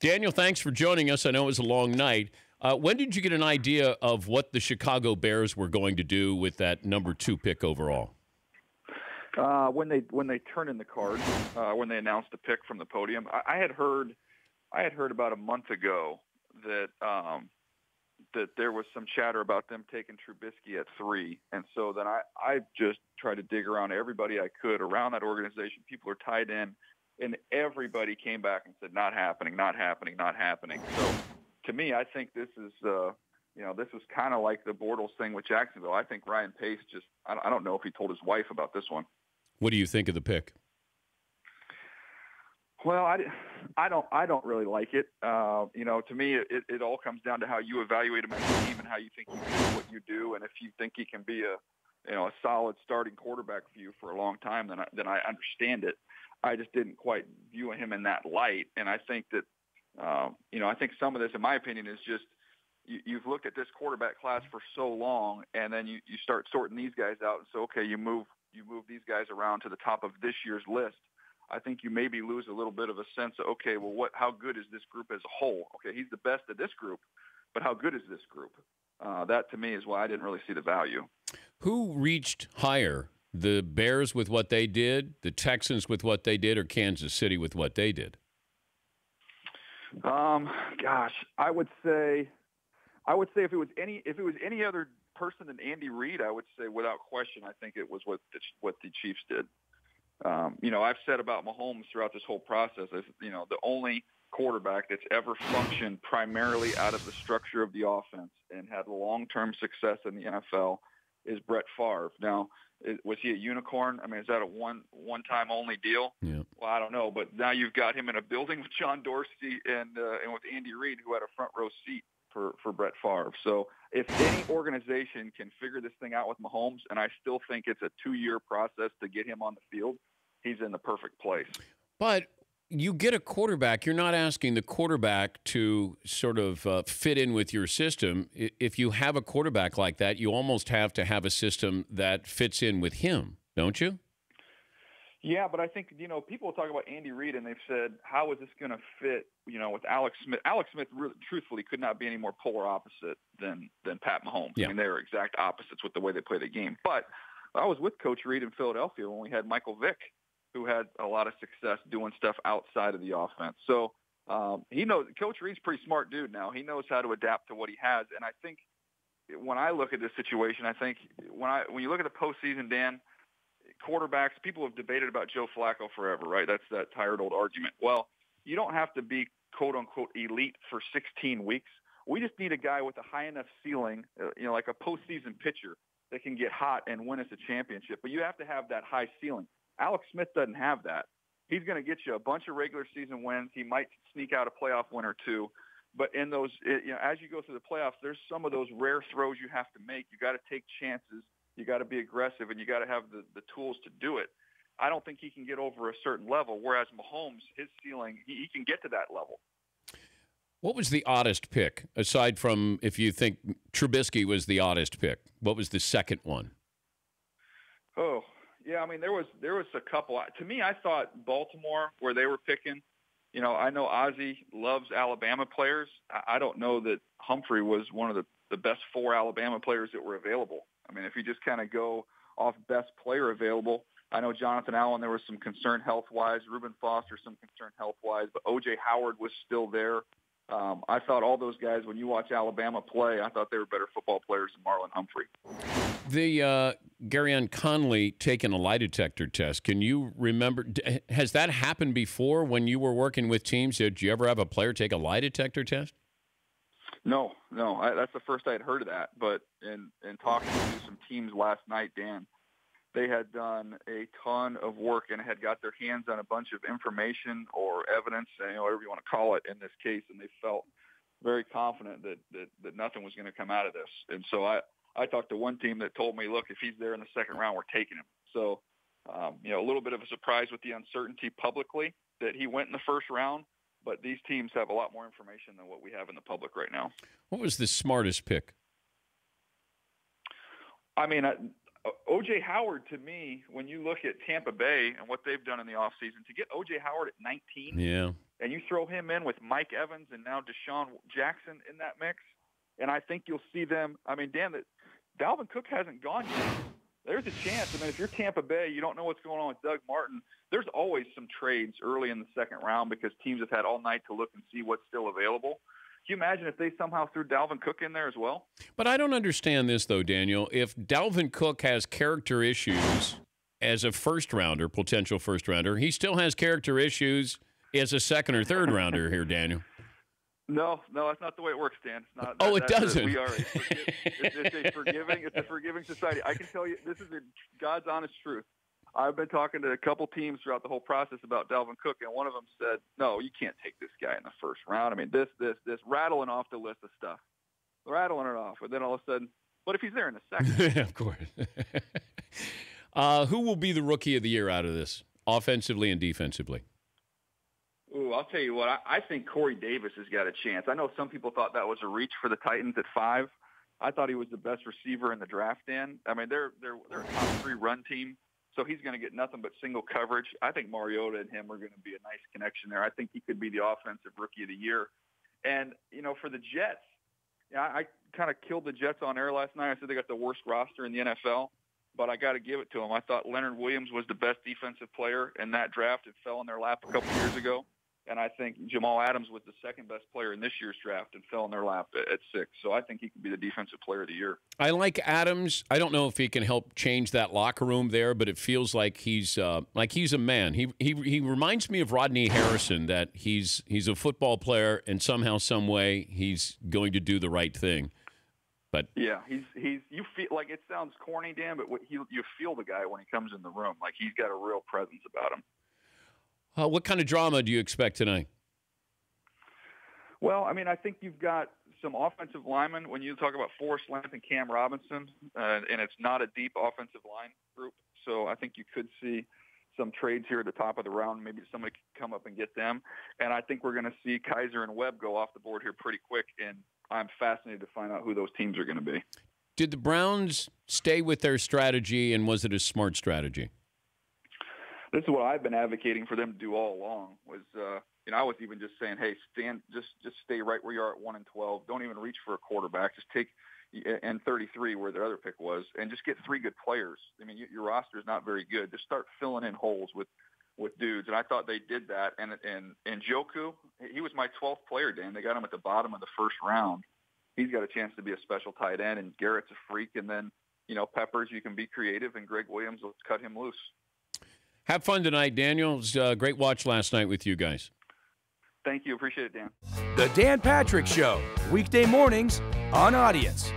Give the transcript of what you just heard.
Daniel, thanks for joining us. I know it was a long night. When did you get an idea of what the Chicago Bears were going to do with that number 2 pick overall? When they turned in the card, when they announced the pick from the podium, I had heard about a month ago that that there was some chatter about them taking Trubisky at 3, and so then I just tried to dig around everybody I could around that organization. People are tied in, and everybody came back and said, not happening, not happening, not happening. So to me, I think this is this was kind of like the Bortles thing with Jacksonville. I think Ryan Pace I don't know if he told his wife about this one. What do you think of the pick? Well, I don't really like it. To me, it all comes down to how you evaluate him as a team and how you think he does what you do, and if you think he can be a solid starting quarterback for you for a long time, then I understand it. I just didn't quite view him in that light, and I think that I think some of this, in my opinion, is just you've looked at this quarterback class for so long, and then you start sorting these guys out, and so okay, you move these guys around to the top of this year's list. I think you maybe lose a little bit of a sense of, okay, well, how good is this group as a whole? Okay, he's the best of this group, but how good is this group? That, to me, is why I didn't really see the value. Who reached higher, the Bears with what they did, the Texans with what they did, or Kansas City with what they did? Gosh, I would say if it was any other person than Andy Reid, I would say without question, I think it was what the Chiefs did. I've said about Mahomes throughout this whole process, the only quarterback that's ever functioned primarily out of the structure of the offense and had long-term success in the NFL is Brett Favre. Now, was he a unicorn? I mean, is that a one-time only deal? Yeah. Well, I don't know, but now you've got him in a building with John Dorsey and with Andy Reid, who had a front row seat for Brett Favre. So if any organization can figure this thing out with Mahomes, and I still think it's a 2-year process to get him on the field, he's in the perfect place. But you get a quarterback. You're not asking the quarterback to sort of fit in with your system. If you have a quarterback like that, you almost have to have a system that fits in with him, don't you? Yeah, but I think, people talk about Andy Reid, and they've said, how is this going to fit, with Alex Smith? Alex Smith, really, truthfully, could not be any more polar opposite than Pat Mahomes. Yeah. I mean, they are exact opposites with the way they play the game. But I was with Coach Reid in Philadelphia when we had Michael Vick, who had a lot of success doing stuff outside of the offense. So he knows. Coach Reid's a pretty smart dude now. He knows how to adapt to what he has. And I think when I look at this situation, I think when you look at the postseason, Dan, quarterbacks, people have debated about Joe Flacco forever, right? That's that tired old argument. Well, you don't have to be quote-unquote elite for 16 weeks. We just need a guy with a high enough ceiling, like a postseason pitcher that can get hot and win us a championship. But you have to have that high ceiling. Alex Smith doesn't have that. He's going to get you a bunch of regular season wins. He might sneak out a playoff win or two. But in those, as you go through the playoffs, there's some of those rare throws you have to make. You got to take chances. You got to be aggressive, and you got to have the tools to do it. I don't think he can get over a certain level, whereas Mahomes, his ceiling, he can get to that level. What was the oddest pick, aside from if you think Trubisky was the oddest pick? What was the second one? Oh, yeah, I mean, there was a couple. To me, I thought Baltimore, where they were picking, I know Ozzie loves Alabama players. I don't know that Humphrey was one of the best 4 Alabama players that were available. I mean, if you just kind of go off best player available, I know Jonathan Allen, there was some concern health-wise. Reuben Foster, some concern health-wise. But O.J. Howard was still there. I thought all those guys, when you watch Alabama play, I thought they were better football players than Marlon Humphrey. The Gareon Conley taking a lie detector test. Can you remember, has that happened before when you were working with teams? Did you ever have a player take a lie detector test? No. That's the first I had heard of that. But in talking to some teams last night, Dan, they had done a ton of work and had got their hands on a bunch of information or evidence, whatever you want to call it in this case, and they felt very confident that nothing was going to come out of this. And so I talked to one team that told me, look, if he's there in the second round, we're taking him. So, a little bit of a surprise with the uncertainty publicly that he went in the first round. But these teams have a lot more information than what we have in the public right now. What was the smartest pick? I mean, O.J. Howard, to me, when you look at Tampa Bay and what they've done in the offseason, to get O.J. Howard at 19, and you throw him in with Mike Evans and now Deshaun Jackson in that mix, and I think you'll see them. I mean, Dan, Dalvin Cook hasn't gone yet. There's a chance. I mean, if you're Tampa Bay, you don't know what's going on with Doug Martin. There's always some trades early in the second round because teams have had all night to look and see what's still available. Can you imagine if they somehow threw Dalvin Cook in there as well? But I don't understand this, though, Daniel. If Dalvin Cook has character issues as a first-rounder, potential first-rounder, he still has character issues as a second or third-rounder here, Daniel. No, that's not the way it works, Dan. It's not. It doesn't. We are it's a forgiving society. I can tell you, this is God's honest truth. I've been talking to a couple teams throughout the whole process about Dalvin Cook, and one of them said, no, you can't take this guy in the first round. I mean, this, rattling off the list of stuff. Rattling it off. And then all of a sudden, what if he's there in the second? Of course. Who will be the rookie of the year out of this, offensively and defensively? Ooh, I'll tell you what. I think Corey Davis has got a chance. I know some people thought that was a reach for the Titans at 5. I thought he was the best receiver in the draft, Dan. I mean, they're a top 3 run team. So he's going to get nothing but single coverage. I think Mariota and him are going to be a nice connection there. I think he could be the offensive rookie of the year. And, for the Jets, I kind of killed the Jets on air last night. I said they got the worst roster in the NFL, but I got to give it to them. I thought Leonard Williams was the best defensive player in that draft. It fell in their lap a couple years ago. And I think Jamal Adams was the second best player in this year's draft and fell in their lap at 6. So I think he could be the defensive player of the year. I like Adams. I don't know if he can help change that locker room there, but it feels like he's a man. He reminds me of Rodney Harrison, that he's a football player and somehow, some way, he's going to do the right thing. But yeah, he's you feel like, it sounds corny, Dan, but you feel the guy when he comes in the room, like he's got a real presence about him. What kind of drama do you expect tonight? Well, I mean, I think you've got some offensive linemen when you talk about Forrest Lamp and Cam Robinson, and it's not a deep offensive line group. So I think you could see some trades here at the top of the round. Maybe somebody could come up and get them. And I think we're going to see Kaiser and Webb go off the board here pretty quick, and I'm fascinated to find out who those teams are going to be. Did the Browns stay with their strategy, and was it a smart strategy? This is what I've been advocating for them to do all along. I was even just saying, hey, just stay right where you are at 1-12. Don't even reach for a quarterback. Just take and 33 where their other pick was, and just get 3 good players. I mean, your roster is not very good. Just start filling in holes with dudes. And I thought they did that. And Njoku, he was my 12th player, Dan. They got him at the bottom of the first round. He's got a chance to be a special tight end, and Garrett's a freak. And then, Peppers, you can be creative, and Greg Williams will cut him loose. Have fun tonight, Daniel. It was a great watch last night with you guys. Thank you. Appreciate it, Dan. The Dan Patrick Show, weekday mornings on Audience.